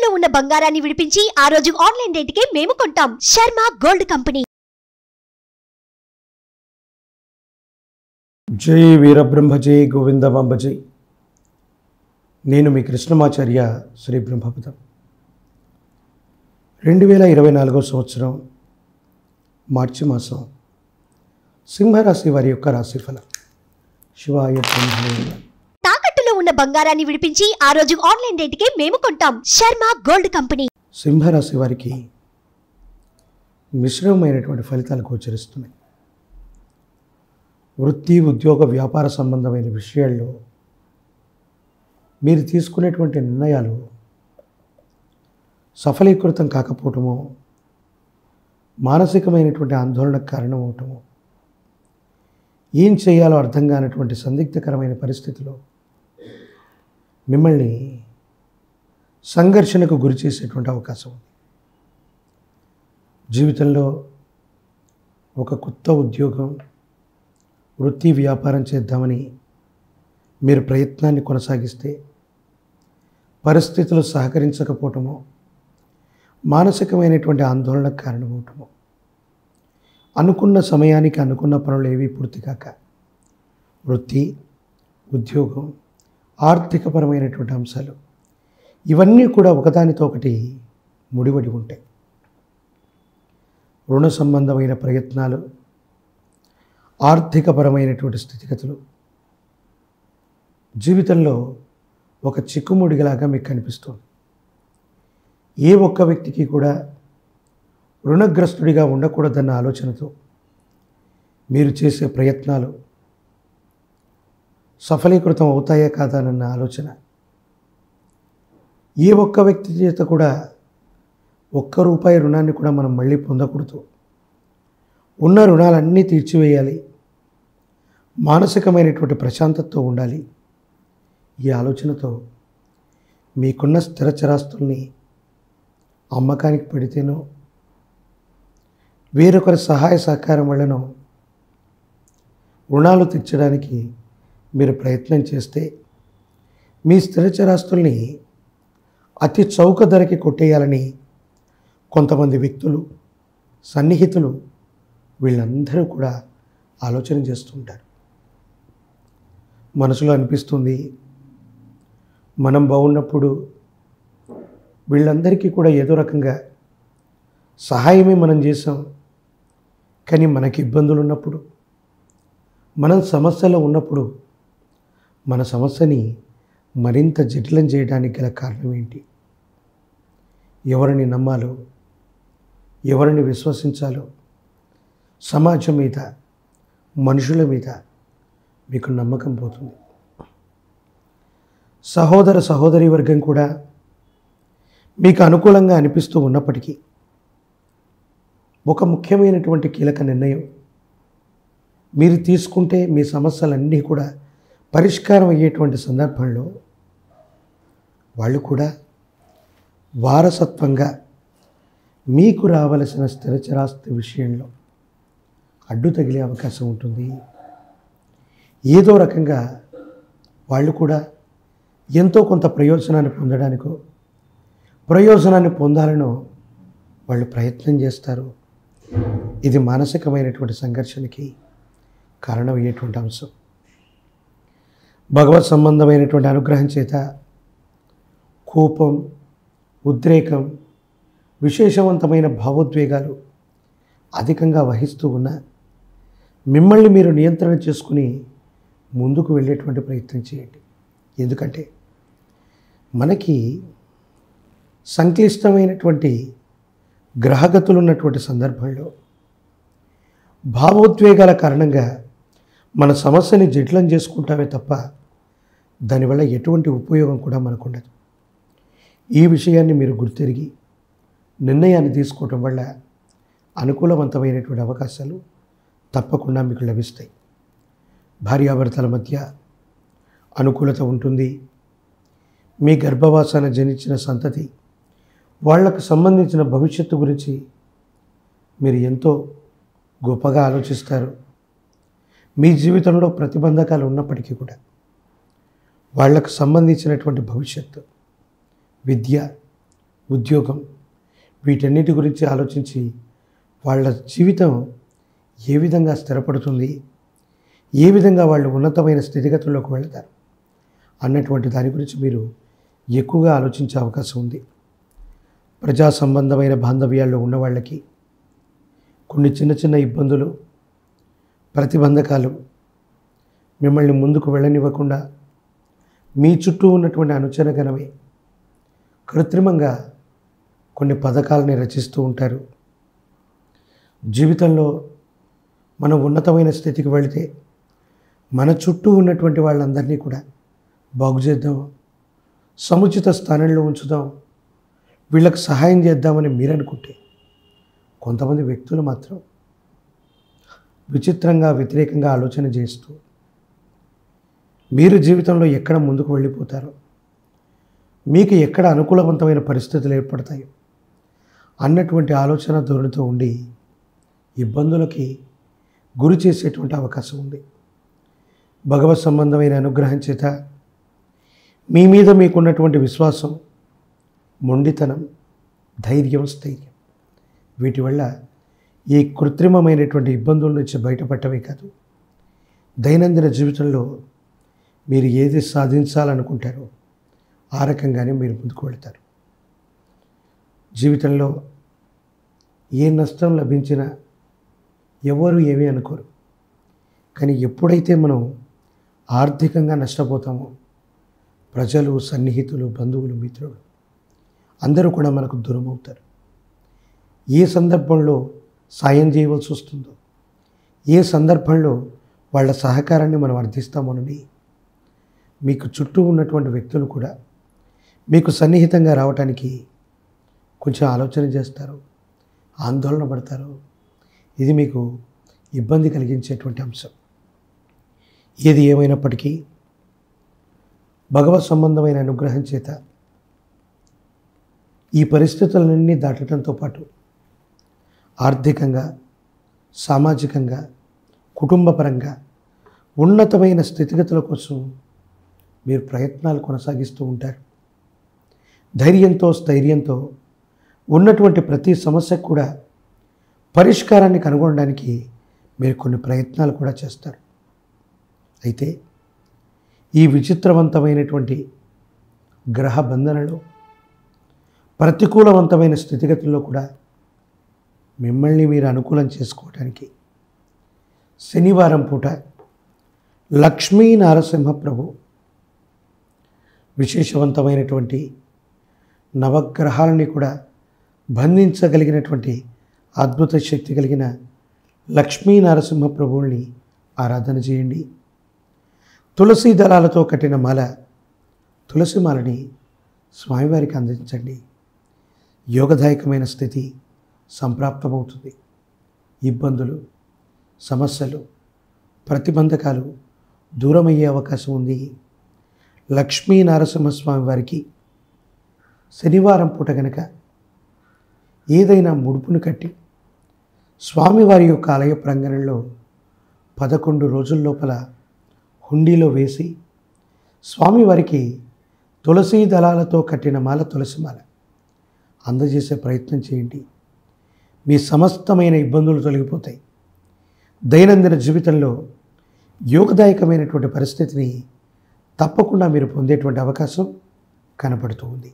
తాకట్టులో ఉన్న బంగారాన్ని విడిపించి ఆ రోజు ఆన్లైన్ రేటుకే మేము కొంటాం. Sharma gold company. జై వీరబ్రహ్మ జై గోవిందమాంబ జై. నేను మీ కృష్ణమాచార్య శ్రీ బ్రహ్మపదం. 2024 సంవత్సరం మార్చి మాసం సింహరాశి వారి యొక్క రాశిఫలం. శివాయ బ్రహ్మణ్య. తాకట్టులో ఉన్న బంగారాన్ని విడిపించి ఆ రోజు ఆన్లైన్ రేటుకే మేము కొంటాం. Sharma gold company. సింహరాశి వారికి మిశ్రమమైనటువంటి ఫలితాలు గోచరిస్తున్నాయి. వృత్తి, ఉద్యోగ, వ్యాపార సంబంధమైన విషయాల్లో మీరు తీసుకునేటువంటి నిర్ణయాలు సఫలీకృతం కాకపోవటము, మానసికమైనటువంటి ఆందోళనకు కారణమవటము, ఏం చేయాలో అర్థం కానటువంటి సందిగ్ధకరమైన పరిస్థితిలో మిమ్మల్ని సంఘర్షణకు గురి చేసేటువంటి అవకాశం ఉంది. జీవితంలో ఒక కొత్త ఉద్యోగం, వృత్తి, వ్యాపారం చేద్దామని మీరు ప్రయత్నాన్ని కొనసాగిస్తే పరిస్థితులు సహకరించకపోవటము, మానసికమైనటువంటి ఆందోళనకు కారణమవటము, అనుకున్న సమయానికి అనుకున్న పనులు ఏవి పూర్తి కాక వృత్తి, ఉద్యోగం, ఆర్థికపరమైనటువంటి అంశాలు ఇవన్నీ కూడా ఒకదానితో ఒకటి ముడిపడి ఉంటాయి. రుణ సంబంధమైన ప్రయత్నాలు, ఆర్థికపరమైనటువంటి స్థితిగతులు జీవితంలో ఒక చిక్కుముడిలాగా మీకు కనిపిస్తుంది. ఏ ఒక్క వ్యక్తికి కూడా రుణగ్రస్తుడిగా ఉండకూడదన్న ఆలోచనతో మీరు చేసే ప్రయత్నాలు సఫలీకృతం అవుతాయా కాదానన్న ఆలోచన, ఏ ఒక్క వ్యక్తి చేత కూడా ₹1 రుణాన్ని కూడా మనం మళ్ళీ పొందకూడదు, ఉన్న రుణాలన్నీ తీర్చివేయాలి, మానసికమైనటువంటి ప్రశాంతతతో ఉండాలి. ఈ ఆలోచనతో మీకున్న స్థిర చరాస్తుల్ని అమ్మకానికి పెడితేనో, వేరొకరి సహాయ సహకారం వల్లనో రుణాలు తీర్చడానికి మీరు ప్రయత్నం చేస్తే మీ స్థిర చరాస్తుల్ని అతి చౌక ధరకి కొట్టేయాలని కొంతమంది వ్యక్తులు, సన్నిహితులు వీళ్ళందరూ కూడా ఆలోచన చేస్తుంటారు. మనసులో అనిపిస్తుంది, మనం బాగున్నప్పుడు వీళ్ళందరికీ కూడా ఏదో రకంగా సహాయమే మనం చేసాం, కానీ మనకి ఇబ్బందులు ఉన్నప్పుడు, మనం సమస్యలో ఉన్నప్పుడు మన సమస్యని మరింత జటిలం చేయడానికి గల కారణం ఏంటి? ఎవరిని నమ్మాలో, ఎవరిని విశ్వసించాలో సమాజం మీద, మనుషుల మీద మీకు నమ్మకం పోతుంది. సహోదర సహోదరి వర్గం కూడా మీకు అనుకూలంగా అనిపిస్తూ ఉన్నప్పటికీ ఒక ముఖ్యమైనటువంటి కీలక నిర్ణయం మీరు తీసుకుంటే మీ సమస్యలన్నీ కూడా పరిష్కారం అయ్యేటువంటి సందర్భంలో వాళ్ళు కూడా వారసత్వంగా మీకు రావలసిన స్థిరచరాస్తి విషయంలో అడ్డు తగిలే అవకాశం ఉంటుంది. ఏదో రకంగా వాళ్ళు కూడా ఎంతో కొంత ప్రయోజనాన్ని పొందడానికో, ప్రయోజనాన్ని పొందాలనో వాళ్ళు ప్రయత్నం చేస్తారు. ఇది మానసికమైనటువంటి సంఘర్షణకి కారణమయ్యేటువంటి అంశం. భగవత్ సంబంధమైనటువంటి అనుగ్రహం చేత కోపం, ఉద్రేకం, విశేషవంతమైన భావోద్వేగాలు అధికంగా వహిస్తూ ఉన్న మిమ్మల్ని మీరు నియంత్రణ చేసుకుని ముందుకు వెళ్ళేటువంటి ప్రయత్నం చేయండి. ఎందుకంటే మనకి సంక్లిష్టమైనటువంటి గ్రహగతులు ఉన్నటువంటి సందర్భంలో భావోద్వేగాల కారణంగా మన సమస్యని జటిలం చేసుకుంటామే తప్ప దానివల్ల ఎటువంటి ఉపయోగం కూడా మనకు ఉండదు. ఈ విషయాన్ని మీరు గుర్తెరిగి నిర్ణయాన్ని తీసుకోవటం వల్ల అనుకూలవంతమైనటువంటి అవకాశాలు తప్పకుండా మీకు లభిస్తాయి. భార్యాభర్తల మధ్య అనుకూలత ఉంటుంది. మీ గర్భవాసాన జనించిన సంతతి వాళ్లకు సంబంధించిన భవిష్యత్తు గురించి మీరు ఎంతో గొప్పగా ఆలోచిస్తారు. మీ జీవితంలో ప్రతిబంధకాలు ఉన్నప్పటికీ కూడా వాళ్లకు సంబంధించినటువంటి భవిష్యత్తు, విద్య, ఉద్యోగం, వీటన్నిటి గురించి ఆలోచించి వాళ్ళ జీవితం ఏ విధంగా స్థిరపడుతుంది, ఏ విధంగా వాళ్ళు ఉన్నతమైన స్థితిగతుల్లోకి వెళతారు అన్నటువంటి దాని గురించి మీరు ఎక్కువగా ఆలోచించే అవకాశం ఉంది. ప్రజా సంబంధమైన బాంధవ్యాల్లో ఉన్న వాళ్ళకి కొన్ని చిన్న చిన్న ఇబ్బందులు, ప్రతిబంధకాలు మిమ్మల్ని ముందుకు వెళ్ళనివ్వకుండా మీ చుట్టూ ఉన్నటువంటి అనుచరగణమే కృత్రిమంగా కొన్ని పథకాలని రచిస్తూ ఉంటారు. జీవితంలో మనం ఉన్నతమైన స్థితికి వెళితే మన చుట్టూ ఉన్నటువంటి వాళ్ళందరినీ కూడా బాగు చేద్దాం, సముచిత స్థానంలో ఉంచుదాం, వీళ్ళకి సహాయం చేద్దామని మీరు అనుకుంటే కొంతమంది వ్యక్తులు మాత్రం విచిత్రంగా వ్యతిరేకంగా ఆలోచన చేస్తూ మీరు జీవితంలో ఎక్కడ ముందుకు వెళ్ళిపోతారో, మీకు ఎక్కడ అనుకూలవంతమైన పరిస్థితులు ఏర్పడతాయో అన్నటువంటి ఆలోచన ధోరణితో ఉండి ఇబ్బందులకి గురి చేసేటువంటి అవకాశం ఉంది. భగవత్ సంబంధమైన అనుగ్రహం చేత మీ మీద మీకున్నటువంటి విశ్వాసం, మొండితనం, ధైర్యం, స్థైర్యం వీటి వల్ల ఈ కృత్రిమమైనటువంటి ఇబ్బందుల నుంచి బయటపడటమే కాదు, దైనందిన జీవితంలో మీరు ఏది సాధించాలనుకుంటారో ఆ రకంగానే మీరు ముందుకు వెళతారు. జీవితంలో ఏ నష్టం లభించినా ఎవరు ఏమీ అనుకోరు. కానీ ఎప్పుడైతే మనం ఆర్థికంగా నష్టపోతామో ప్రజలు, సన్నిహితులు, బంధువులు, మిత్రులు అందరూ కూడా మనకు దూరం అవుతారు. ఏ సందర్భంలో సాయం చేయవలసి వస్తుందో, ఏ సందర్భంలో వాళ్ళ సహకారాన్ని మనం అర్థిస్తామోనని మీకు చుట్టూ ఉన్నటువంటి వ్యక్తులు కూడా మీకు సన్నిహితంగా రావటానికి కొంచెం ఆలోచన చేస్తారు, ఆందోళన పడతారు. ఇది మీకు ఇబ్బంది కలిగించేటువంటి అంశం. ఏది ఏమైనప్పటికీ భగవత్ సంబంధమైన అనుగ్రహం చేత ఈ పరిస్థితులన్నీ దాటడంతో పాటు ఆర్థికంగా, సామాజికంగా, కుటుంబపరంగా ఉన్నతమైన స్థితిగతుల కోసం మీరు ప్రయత్నాలు కొనసాగిస్తూ ఉంటారు. ధైర్యంతో, స్థైర్యంతో ఉన్నటువంటి ప్రతి సమస్యకు కూడా పరిష్కారాన్ని కనుగొనడానికి మీరు కొన్ని ప్రయత్నాలు కూడా చేస్తారు. అయితే ఈ విచిత్రవంతమైనటువంటి గ్రహ బంధనలో, ప్రతికూలవంతమైన స్థితిగతుల్లో కూడా మిమ్మల్ని మీరు అనుకూలం చేసుకోవడానికి శనివారం పూట లక్ష్మీ నారసింహ ప్రభు విశేషవంతమైనటువంటి నవగ్రహాలని కూడా బంధించగలిగినటువంటి అద్భుత శక్తి కలిగిన లక్ష్మీ నరసింహ ప్రభువుని ఆరాధన చేయండి. తులసి దళాలతో కట్టిన మాల, తులసి మాలని స్వామివారికి అందించండి. యోగదాయకమైన స్థితి సంప్రాప్తమవుతుంది. ఇబ్బందులు, సమస్యలు, ప్రతిబంధకాలు దూరమయ్యే అవకాశం ఉంది. లక్ష్మీ నరసింహస్వామి వారికి శనివారం పూట గనక ఏదైనా ముడుపును కట్టి స్వామివారి యొక్క ఆలయ ప్రాంగణంలో 11 రోజుల లోపల హుండీలో వేసి స్వామివారికి తులసీ దళాలతో కట్టిన మాల, తులసి మాల అందజేసే ప్రయత్నం చేయండి. మీ సమస్తమైన ఇబ్బందులు తొలగిపోతాయి. దైనందిన జీవితంలో యోగదాయకమైనటువంటి పరిస్థితిని తప్పకుండా మీరు పొందేటువంటి అవకాశం కనపడుతూ ఉంది.